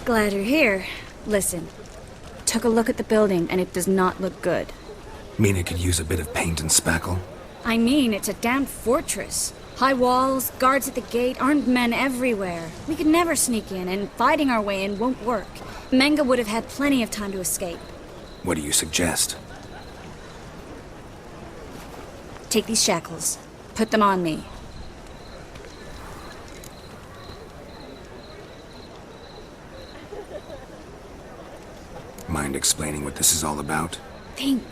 Glad you're here. Listen, took a look at the building and it does not look good. Mean it could use a bit of paint and spackle? I mean, it's a damn fortress. High walls, guards at the gate, armed men everywhere. We could never sneak in, and fighting our way in won't work. Menga would have had plenty of time to escape. What do you suggest? Take these shackles. Put them on me. Mind explaining what this is all about? Think.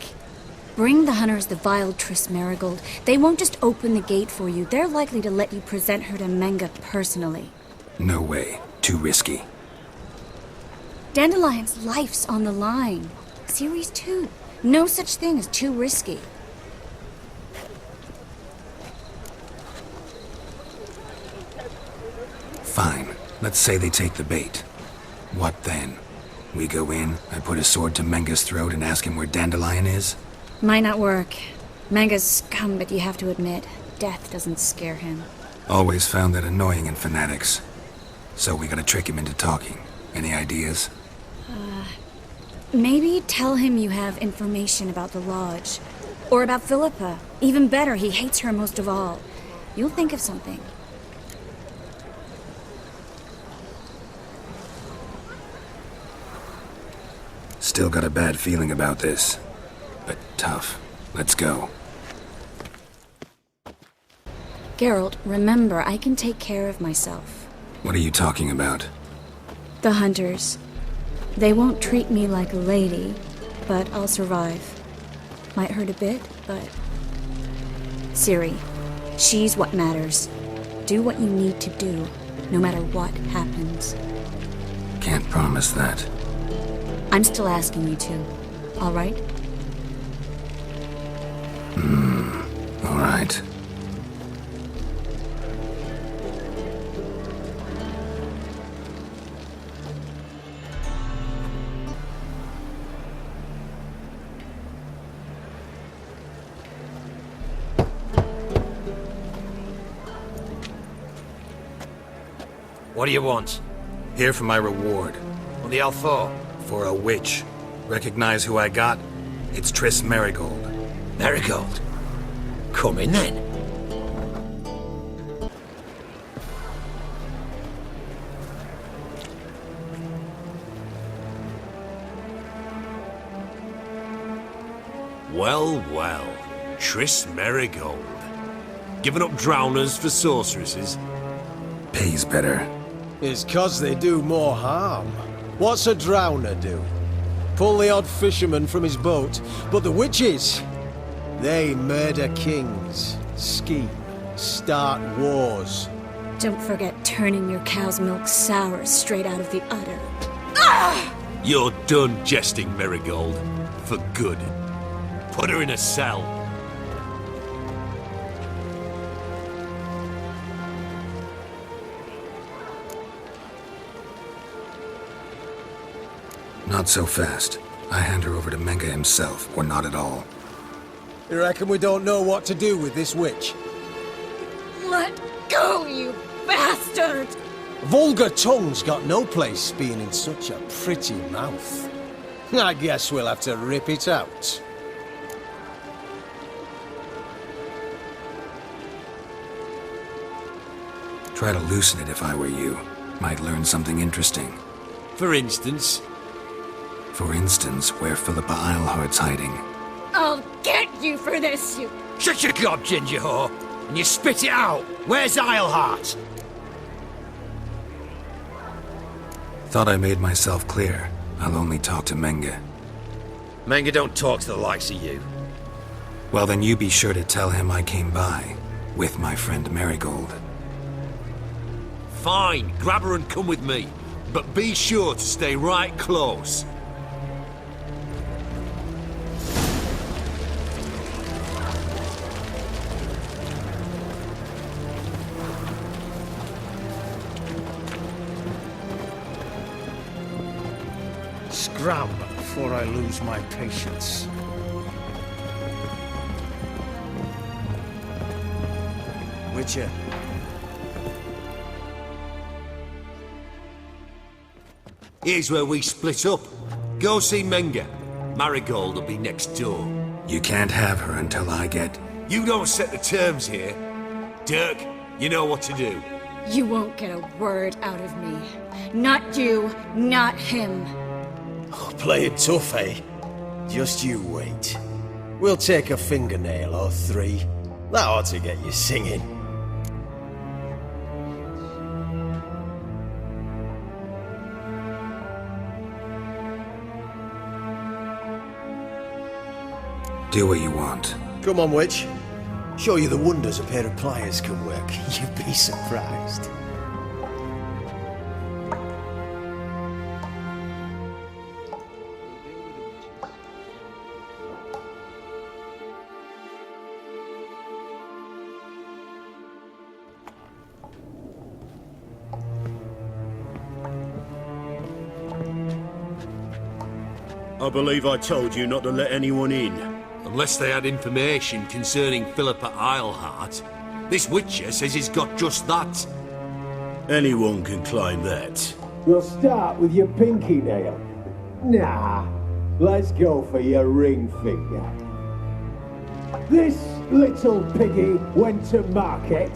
Bring the hunters the Witcher3 Marigold. They won't just open the gate for you. They're likely to let you present her to Menga personally. No way. Too risky. Dandelion's life's on the line. Series 2. No such thing as too risky. Fine. Let's say they take the bait. What then? We go in, I put a sword to Menga's throat and ask him where Dandelion is? Might not work. Menga's scum, but you have to admit, death doesn't scare him. Always found that annoying in fanatics. So we gotta trick him into talking. Any ideas? Maybe tell him you have information about the Lodge. Or about Philippa. Even better, he hates her most of all. You'll think of something. Still got a bad feeling about this. But tough. Let's go. Geralt, remember, I can take care of myself. What are you talking about? The hunters. They won't treat me like a lady, but I'll survive. Might hurt a bit, but... Ciri, she's what matters. Do what you need to do, no matter what happens. Can't promise that. I'm still asking you to, all right? All right. What do you want? Here for my reward. What the hell for? For a witch. Recognize who I got? It's Triss Marigold. Marigold? Come in then. Well, well. Triss Marigold. Giving up drowners for sorceresses? Pays better. It's 'cause they do more harm. What's a drowner do? Pull the odd fisherman from his boat, but the witches, they murder kings, scheme, start wars. Don't forget turning your cow's milk sour straight out of the udder. You're done jesting, Marigold. For good. Put her in a cell. Not so fast. I hand her over to Menga himself, or not at all. You reckon we don't know what to do with this witch? Let go, you bastard! Vulgar tongue's got no place being in such a pretty mouth. I guess we'll have to rip it out. Try to loosen it if I were you. Might learn something interesting. For instance? For instance, where Philippa Eilhart's hiding. I'll get you for this, you... Shut your gob, ginger whore, and you spit it out. Where's Eilhart? Thought I made myself clear. I'll only talk to Menga. Menga don't talk to the likes of you. Well, then you be sure to tell him I came by. With my friend Marigold. Fine, grab her and come with me. But be sure to stay right close. Scram before I lose my patience. Witcher. Here's where we split up. Go see Menga. Marigold will be next door. You can't have her until I get... You don't set the terms here. Dirk, you know what to do. You won't get a word out of me. Not you, not him. Oh, play it tough, eh? Just you wait. We'll take a fingernail or three. That ought to get you singing. Do what you want. Come on, Witch. Show you the wonders a pair of pliers can work. You'd be surprised. I believe I told you not to let anyone in. Unless they had information concerning Philippa Eilhart. This Witcher says he's got just that. Anyone can claim that. We'll start with your pinky nail. Nah, let's go for your ring finger. This little piggy went to market.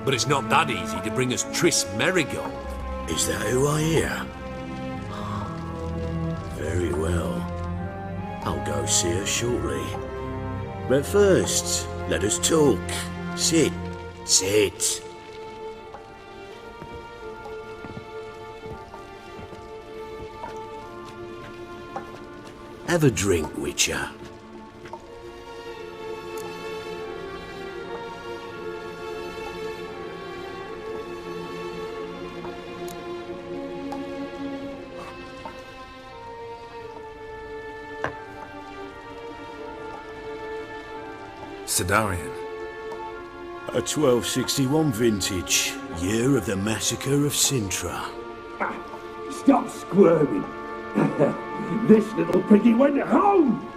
But it's not that easy to bring us Triss Merigold. Is that who I hear? Very well. I'll go see her shortly. But first, let us talk. Sit. Sit. Have a drink, Witcher. Sidarian. A 1261 vintage, year of the massacre of Sintra. Stop squirming. This little piggy went home.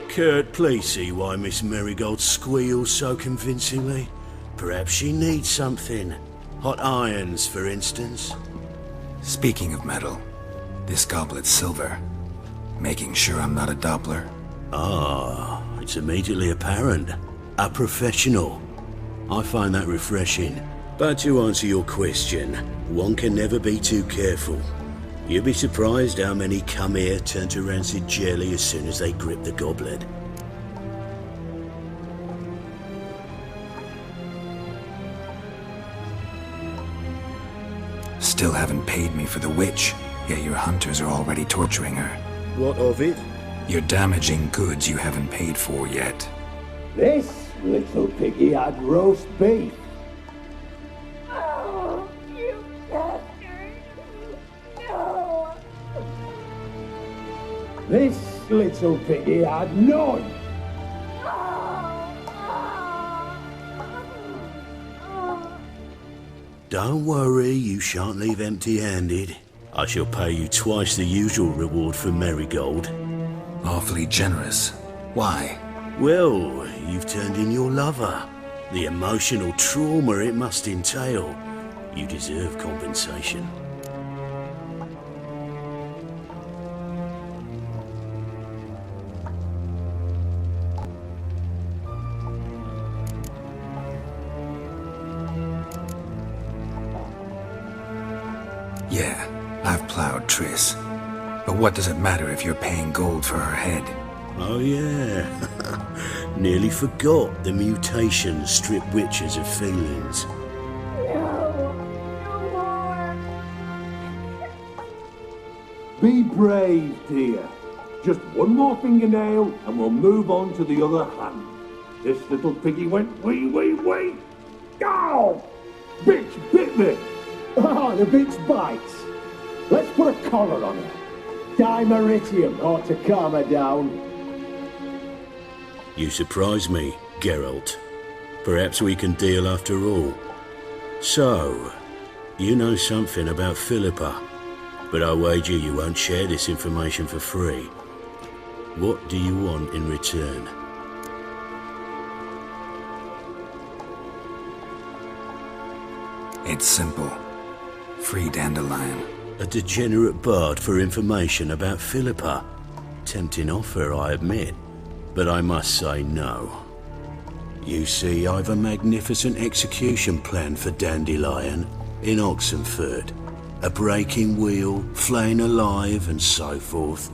Kurt, please see why Miss Merigold squeals so convincingly. Perhaps she needs something. Hot irons, for instance. Speaking of metal, this goblet's silver. Making sure I'm not a Doppler. Ah, it's immediately apparent. A professional. I find that refreshing. But to answer your question, one can never be too careful. You'd be surprised how many come here turn to rancid jelly as soon as they grip the goblet. Still haven't paid me for the witch, yet your hunters are already torturing her. What of it? You're damaging goods you haven't paid for yet. This little piggy had roast beef. Oh, you bastard. No. This little piggy had none. Don't worry, you shan't leave empty-handed. I shall pay you twice the usual reward for Merigold. Awfully generous. Why? Well, you've turned in your lover. The emotional trauma it must entail. You deserve compensation. Yeah, I've plowed Triss. But what does it matter if you're paying gold for her head? Oh yeah. Nearly forgot the mutations strip witches of feelings. Be brave, dear. Just one more fingernail and we'll move on to the other hand. This little piggy went wee wee wee. Ow! Bitch bit me. Ah, the bitch bites. Let's put a collar on her. Dimeritium ought to calm her down. You surprise me, Geralt. Perhaps we can deal after all. So, you know something about Philippa, but I wager you won't share this information for free. What do you want in return? It's simple. Free Dandelion. A degenerate bard for information about Philippa. Tempting offer, I admit, but I must say no. You see, I've a magnificent execution plan for Dandelion in Oxenford. A breaking wheel, flaying alive, and so forth.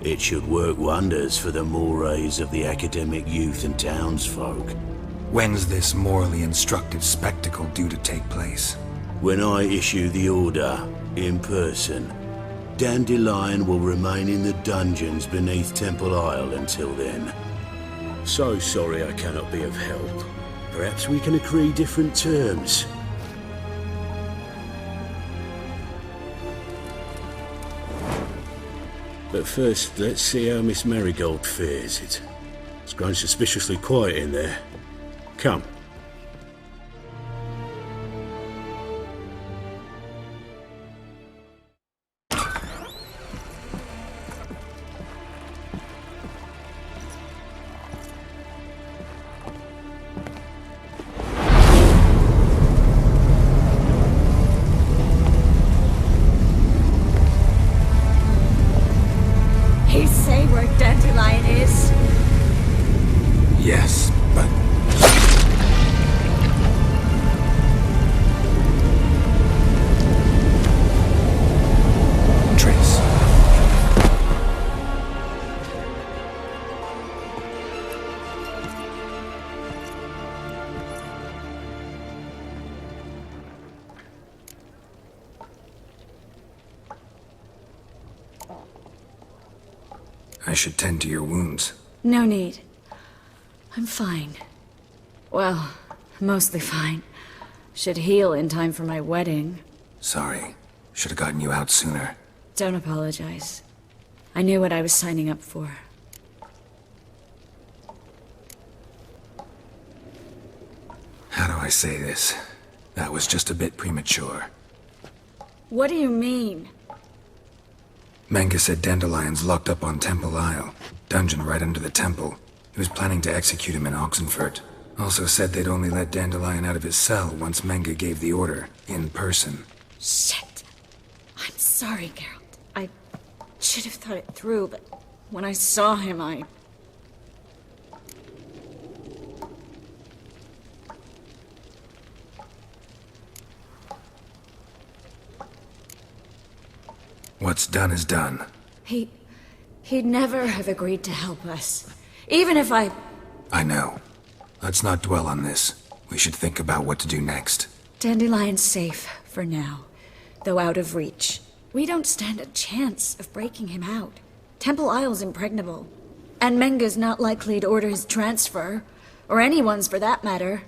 It should work wonders for the mores of the academic youth and townsfolk. When's this morally instructive spectacle due to take place? When I issue the order, in person, Dandelion will remain in the dungeons beneath Temple Isle until then. So sorry I cannot be of help. Perhaps we can agree different terms. But first, let's see how Miss Marigold fares. It's grown suspiciously quiet in there. Come. He say where Dandelion is? Yes, but... Trace. I should tend to your wounds. No need. I'm fine. Well, mostly fine. Should heal in time for my wedding. Sorry. Should have gotten you out sooner. Don't apologize. I knew what I was signing up for. How do I say this? That was just a bit premature. What do you mean? Menga said Dandelion's locked up on Temple Isle. Dungeon right under the temple. He was planning to execute him in Oxenford. Also said they'd only let Dandelion out of his cell once Menga gave the order, in person. Shit. I'm sorry, Geralt. I should have thought it through, but when I saw him, I... What's done is done. He'd never have agreed to help us. Even if I know. Let's not dwell on this. We should think about what to do next. Dandelion's safe, for now. Though out of reach. We don't stand a chance of breaking him out. Temple Isle's impregnable. And Menga's not likely to order his transfer. Or anyone's for that matter.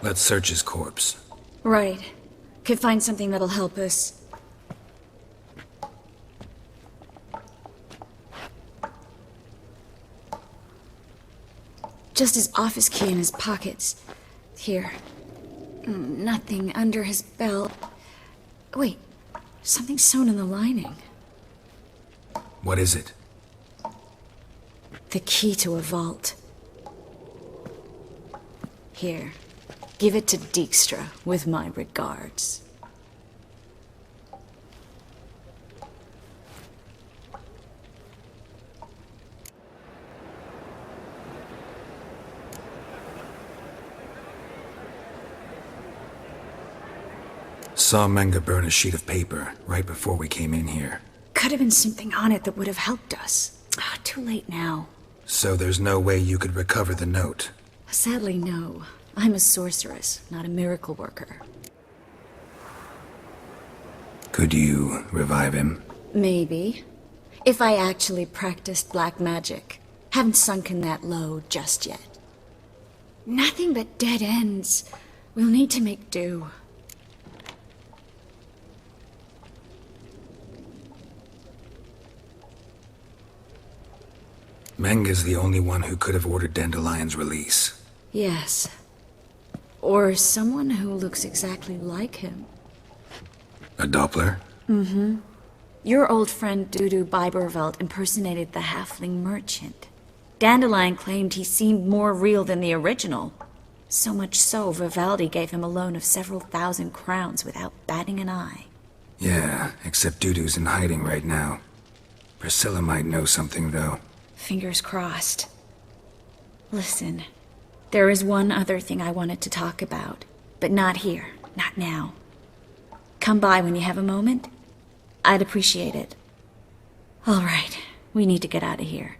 Let's search his corpse. Right. Could find something that'll help us. Just his office key in his pockets. Here. Nothing under his belt. Wait. Something sewn in the lining. What is it? The key to a vault. Here. Give it to Dijkstra, with my regards. Saw Menga burn a sheet of paper right before we came in here. Could have been something on it that would have helped us. Too late now. So there's no way you could recover the note? Sadly, no. I'm a sorceress, not a miracle worker. Could you revive him? Maybe. If I actually practiced black magic. Haven't sunken that low just yet. Nothing but dead ends. We'll need to make do. Menga's the only one who could have ordered Dandelion's release. Yes. Or someone who looks exactly like him. A Doppler? Your old friend Dudu Biberveld impersonated the halfling merchant. Dandelion claimed he seemed more real than the original. So much so, Vivaldi gave him a loan of several thousand crowns without batting an eye. Yeah, except Dudu's in hiding right now. Priscilla might know something, though. Fingers crossed. Listen, there is one other thing I wanted to talk about, but not here, not now. Come by when you have a moment. I'd appreciate it. All right, we need to get out of here.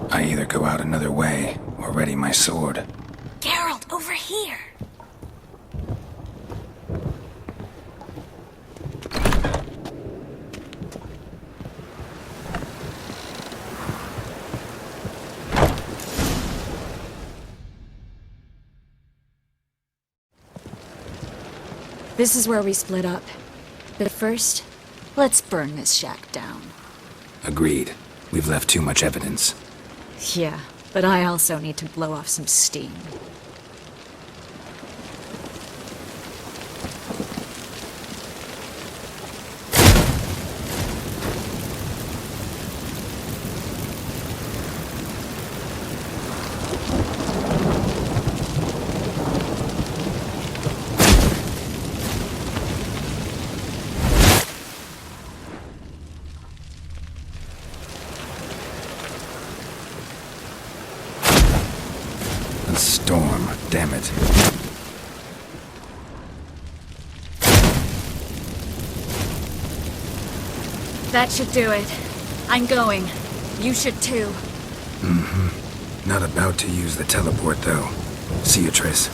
I either go out another way or ready my sword. Geralt, over here! This is where we split up. But first, let's burn this shack down. Agreed. We've left too much evidence. Yeah, but I also need to blow off some steam. Storm, damn it. That should do it. I'm going. You should too. Not about to use the teleport, though. See you, Triss.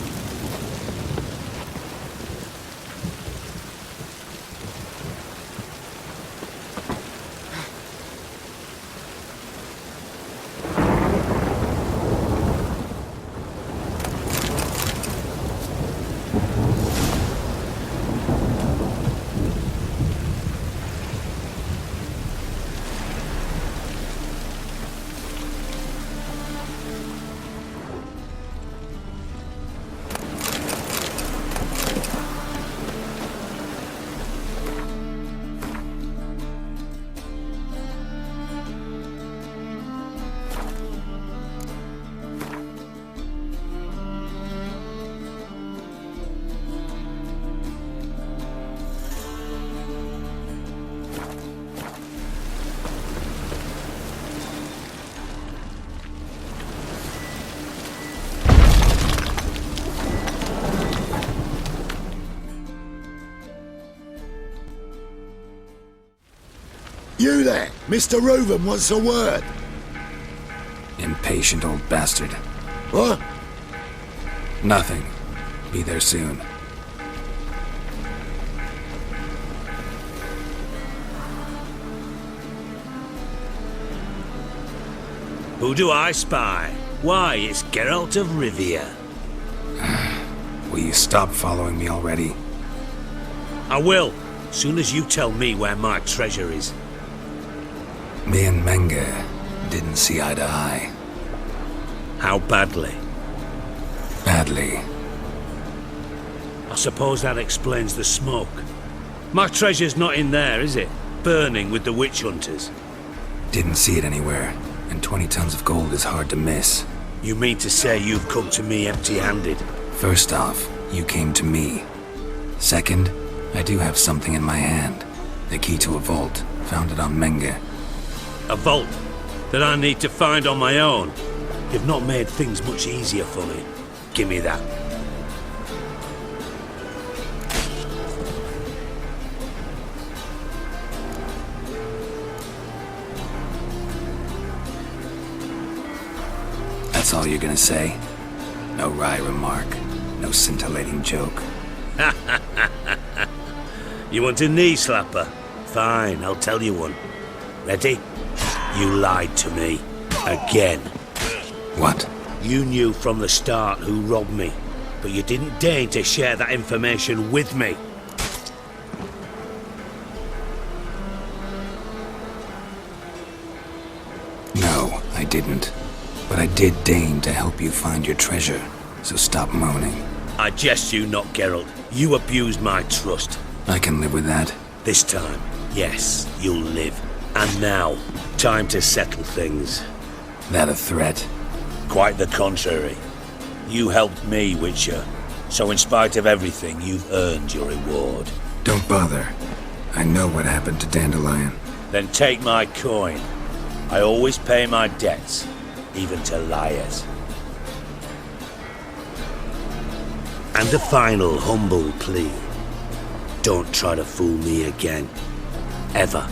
You there! Mr. Reuven wants a word. Impatient old bastard. What? Nothing. Be there soon. Who do I spy? Why, it's Geralt of Rivia. Will you stop following me already? I will, soon as you tell me where my treasure is. Me and Menge didn't see eye to eye. How badly? Badly. I suppose that explains the smoke. My treasure's not in there, is it? Burning with the witch hunters. Didn't see it anywhere, and 20 tons of gold is hard to miss. You mean to say you've come to me empty-handed? First off, you came to me. Second, I do have something in my hand. The key to a vault, found it on Menge. A vault that I need to find on my own. You've not made things much easier for me. Give me that. all you're gonna say? No wry remark, no scintillating joke. You want a knee slapper? Fine, I'll tell you one. Ready? You lied to me. Again. What? You knew from the start who robbed me, but you didn't deign to share that information with me. No, I didn't. But I did deign to help you find your treasure, so stop moaning. I jest you not, Geralt. You abused my trust. I can live with that. This time, yes, you'll live. And now, time to settle things. That a threat? Quite the contrary. You helped me, Witcher. So in spite of everything, you've earned your reward. Don't bother. I know what happened to Dandelion. Then take my coin. I always pay my debts, even to liars. And a final humble plea. Don't try to fool me again. Ever.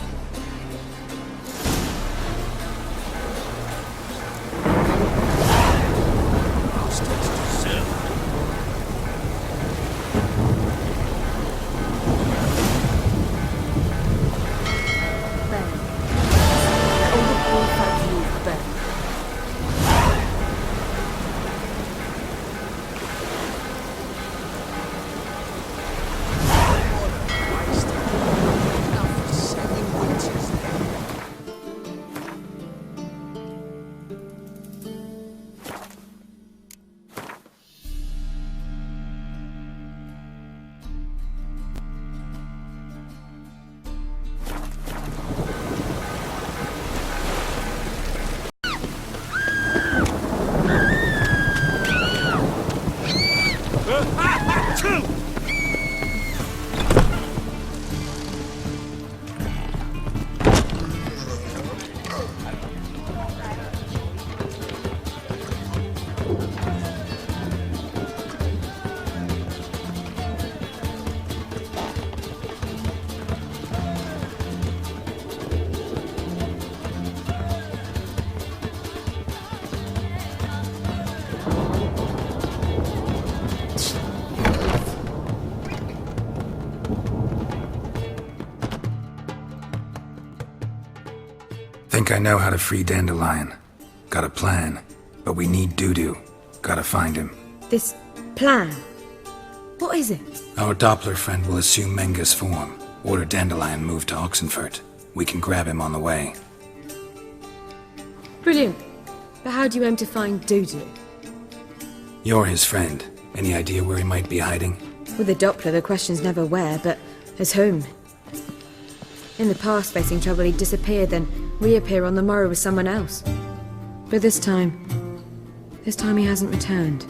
Think I know how to free Dandelion. Got a plan, but we need Dudu. Gotta find him. This plan? What is it? Our Doppler friend will assume Menga's form. Order Dandelion moved to Oxenfurt. We can grab him on the way. Brilliant. But how do you aim to find Dudu? You're his friend. Any idea where he might be hiding? With the Doppler, the question's never where, but as whom. In the past, facing trouble, he'd disappear, then reappear on the morrow with someone else. But this time he hasn't returned.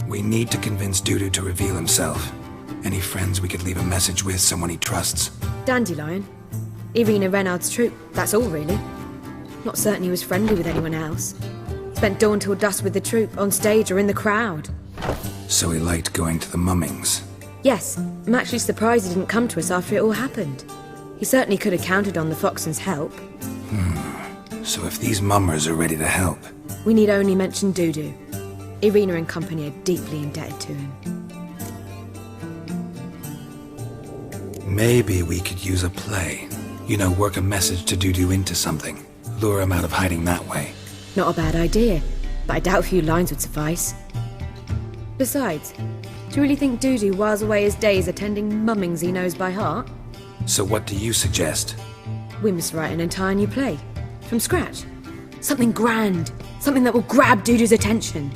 We need to convince Dudu to reveal himself. Any friends we could leave a message with, someone he trusts. Dandelion. Irina Renard's troop, that's all really. Not certain he was friendly with anyone else. Spent dawn till dusk with the troop, on stage or in the crowd. So he liked going to the mummings. Yes, I'm actually surprised he didn't come to us after it all happened. He certainly could have counted on the Foxen's help. So if these mummers are ready to help... We need only mention Dudu. Irina and company are deeply indebted to him. Maybe we could use a play. You know, work a message to Dudu into something. Lure him out of hiding that way. Not a bad idea, but I doubt a few lines would suffice. Besides, do you really think Dudu whiles away his days attending mummings he knows by heart? So what do you suggest? We must write an entire new play. From scratch. Something grand. Something that will grab Dudu's attention.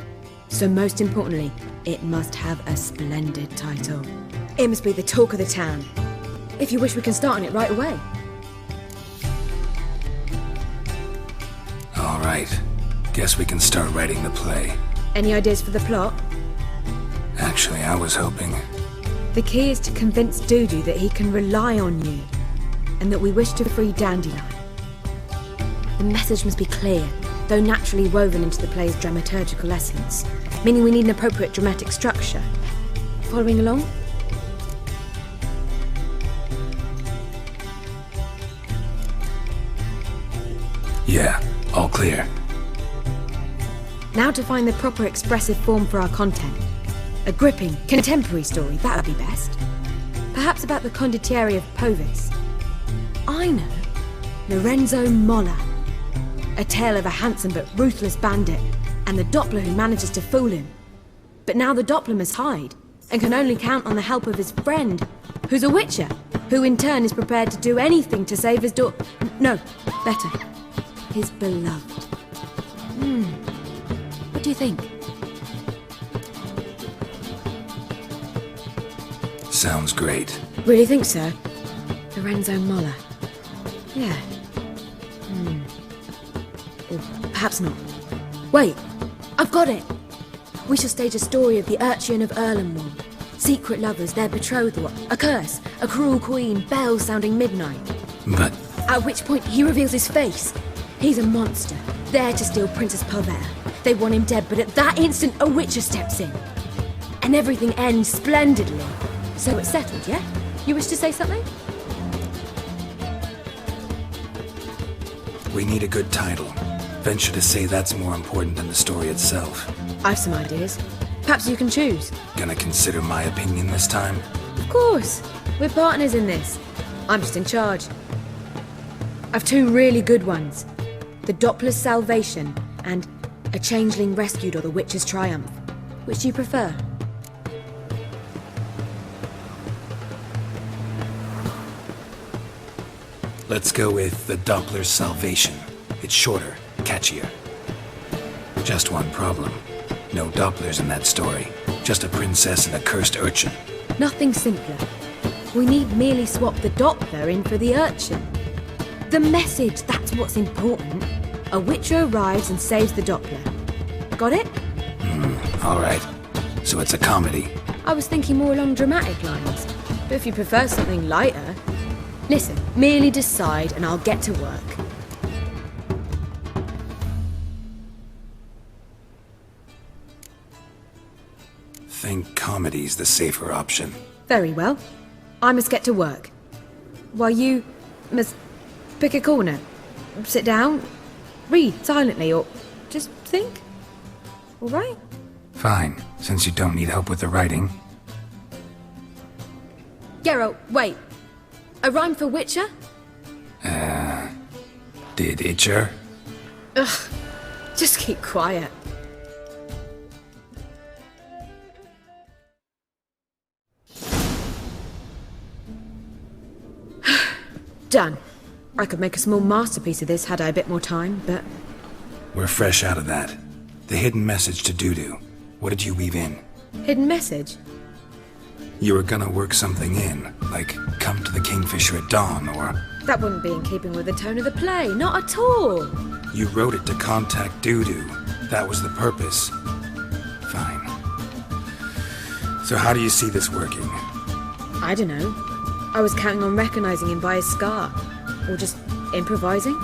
So most importantly, it must have a splendid title. It must be the talk of the town. If you wish, we can start on it right away. All right. Guess we can start writing the play. Any ideas for the plot? Actually, I was hoping... The key is to convince Dudu that he can rely on you, and that we wish to free Dandelion. The message must be clear, though naturally woven into the play's dramaturgical essence, meaning we need an appropriate dramatic structure. Following along? Yeah. All clear. Now to find the proper expressive form for our content. A gripping, contemporary story, that would be best. Perhaps about the condottieri of Povis. I know. Lorenzo Molla. A tale of a handsome but ruthless bandit, and the Doppler who manages to fool him. But now the Doppler must hide, and can only count on the help of his friend, who's a Witcher, who in turn is prepared to do anything to save his no, better, his beloved. What do you think? Sounds great. Really think so? Lorenzo Molla. Yeah. Or perhaps not. Wait! I've got it! We shall stage a story of the Urchin of Erlenwald. Secret lovers, their betrothal, a curse, a cruel queen, bells sounding midnight. But At which point he reveals his face. He's a monster, there to steal Princess Pavere. They want him dead, but at that instant a Witcher steps in. And everything ends splendidly. So it's settled, yeah? You wish to say something? we need a good title. Venture to say that's more important than the story itself. I've some ideas. Perhaps you can choose. Gonna consider my opinion this time? Of course. We're partners in this. I'm just in charge. I've two really good ones. The Doppler's Salvation and A Changeling Rescued or the Witcher's Triumph. Which do you prefer? Let's go with the Doppler's Salvation. It's shorter, catchier. Just one problem. No Dopplers in that story. Just a princess and a cursed urchin. Nothing simpler. We need merely swap the Doppler in for the urchin. The message, that's what's important. A Witcher arrives and saves the Doppler. Got it? All right. So it's a comedy. I was thinking more along dramatic lines. But if you prefer something lighter... Listen, merely decide and I'll get to work. Think comedy's the safer option. Very well. I must get to work. While you must pick a corner. Sit down, read silently, or just think. All right? Fine, since you don't need help with the writing. Geralt, wait. A rhyme for Witcher? Did Itcher? Ugh, just keep quiet. Done. I could make a small masterpiece of this had I a bit more time, but... We're fresh out of that. The hidden message to Dudu. What did you weave in? Hidden message? You were gonna work something in, like come to the Kingfisher at dawn, or... That wouldn't be in keeping with the tone of the play, not at all. You wrote it to contact Dudu. That was the purpose. Fine. So how do you see this working? I don't know. I was counting on recognizing him by his scar. Or just improvising.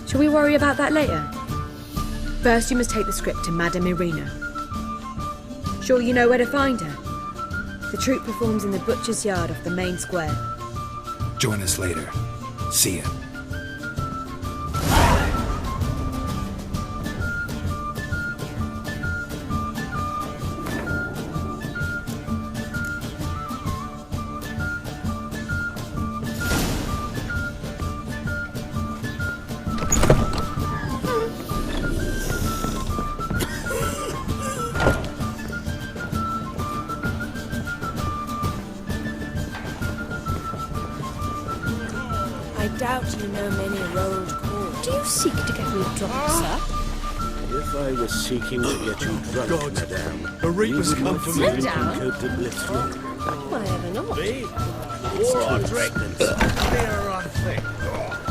Shall we worry about that later? First you must take the script to Madame Irina. Sure you know where to find her? The troupe performs in the butcher's yard off the main square. Join us later. See ya. I doubt you know many rolled calls. Do you seek to get me drunk, sir? If I was seeking to get you drunk, madame, The Reapers come for me. Sit down. Cote de Blissful. Why ever not? War or drink? Beer, I think.